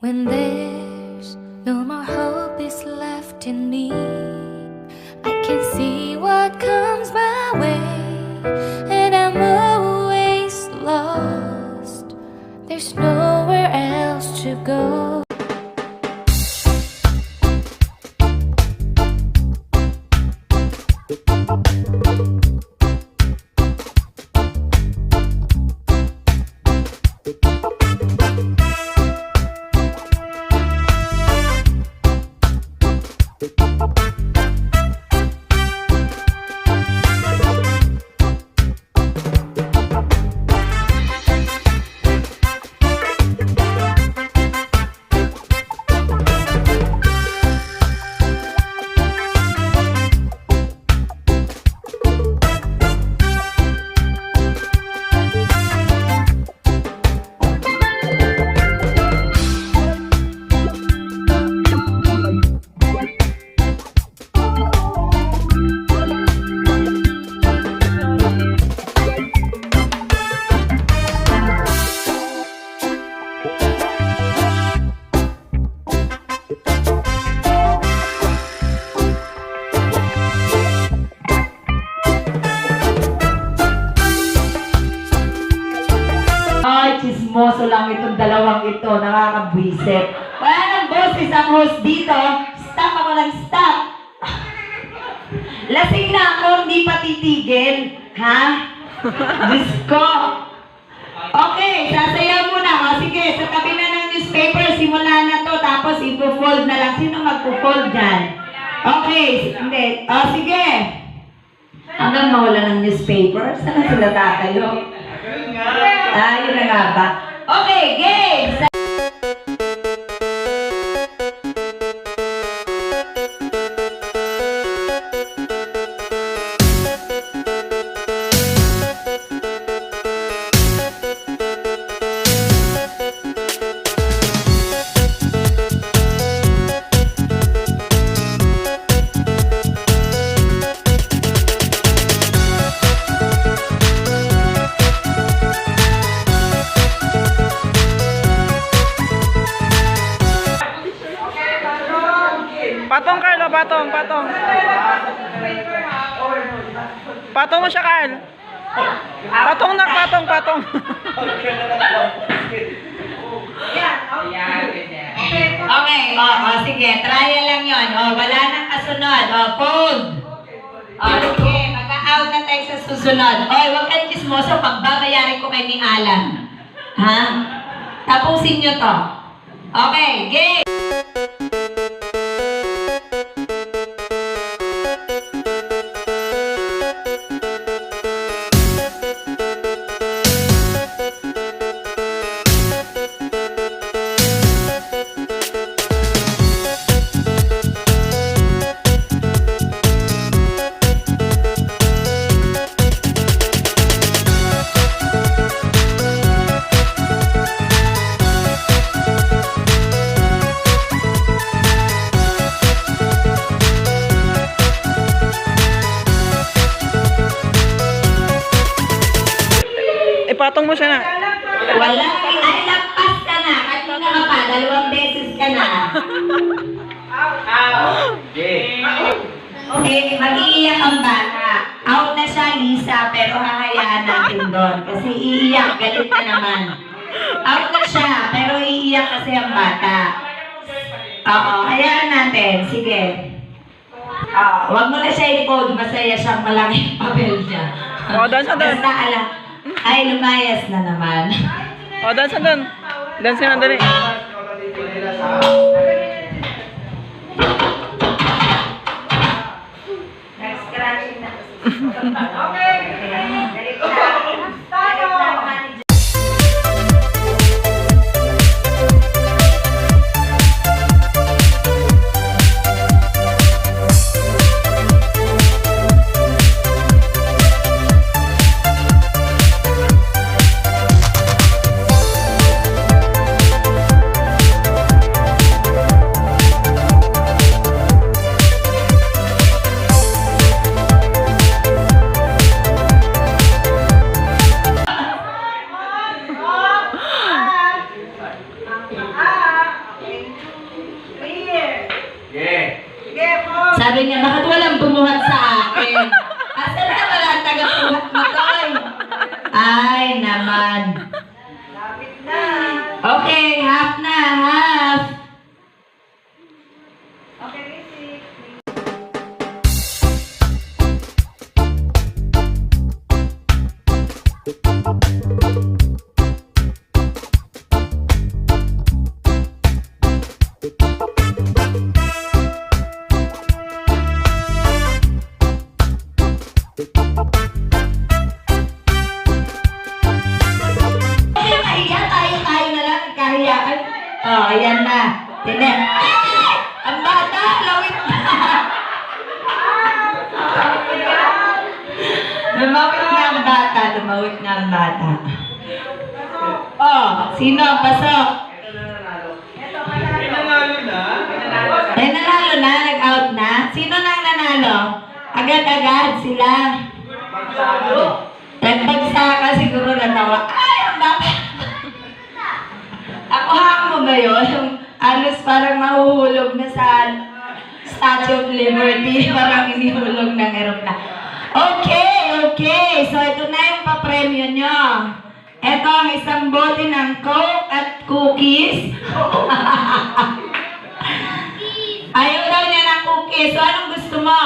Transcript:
When there's no more hope is left in me, I can see what comes my way, and I'm always lost. There's nowhere else to go. Chismoso lang itong dalawang ito, nakakabwisit. Wala nang boses ang host dito. Stop ako ng stop. Lasing na ako, hindi pa titigil. Ha? Diyos ko. Okay, sasayaw muna. O sige, sa tabi na ng newspaper, simula na to. Tapos ipo-fold na lang. Sino magpo-fold dyan? Okay, hindi. O sige. Hanggang mawala ng newspaper. Saan sila tatayo? Yun na nga ba? Okay, game! Patong, Carl, patong. Patong mo siya, Carl. Patong. Okay, sige, trial lang yun. Wala nang kasunod. Fold. Sige, mag-out na tayo sa susunod. Huwag kang chismoso, pagbabayarin ko kay ni Alan. Ha? Tapusin nyo to. Okay, game! Patong mo siya na. Wala. Ay, lagpas ka na. Kanina ka pa. 2 beses ka na. Okay, mag-iiyak ang bata. Out na siya, Lisa, pero hahayaan natin doon. Kasi iiyak. Galit na naman. Out na siya, pero iiyak kasi ang bata. Hayaan natin. Sige. Huwag mo na siya i-code. Masaya siyang malaking papel niya. Dansa doon. Basta alam. Ay, lumayas na naman. Dansa doon. Dansa na dali. Scratching na. Okay. Dali ko na. Sabi niya, bakit walang bumuhat sa akin? Asan na wala ang taga-buhat mo, Toy? Ay, naman. Okay, half na, half. Kahiya tayo na lang, kahiyaan. Oh, ayan na. Tinan. Ay! Ang bata, lawit na. Lumawit nga ang bata, lumawit nga ang bata. Oh, sino? Pasok. Ay, nanalo na? Nag-out na? Sino nang nanalo? Agad-agad sila. Nagpagsaka siguro natawa. Ay, ang bata. Ako hang mo ba yun? Yung alos parang mahuhulog na sa Statue of Liberty. Parang inihulog ng aeroplano. Okay. So, ito na yung papremyo nyo. Ito ang isang bote ng Coke at cookies. Ayaw daw niya ng cookies. So, anong gusto mo?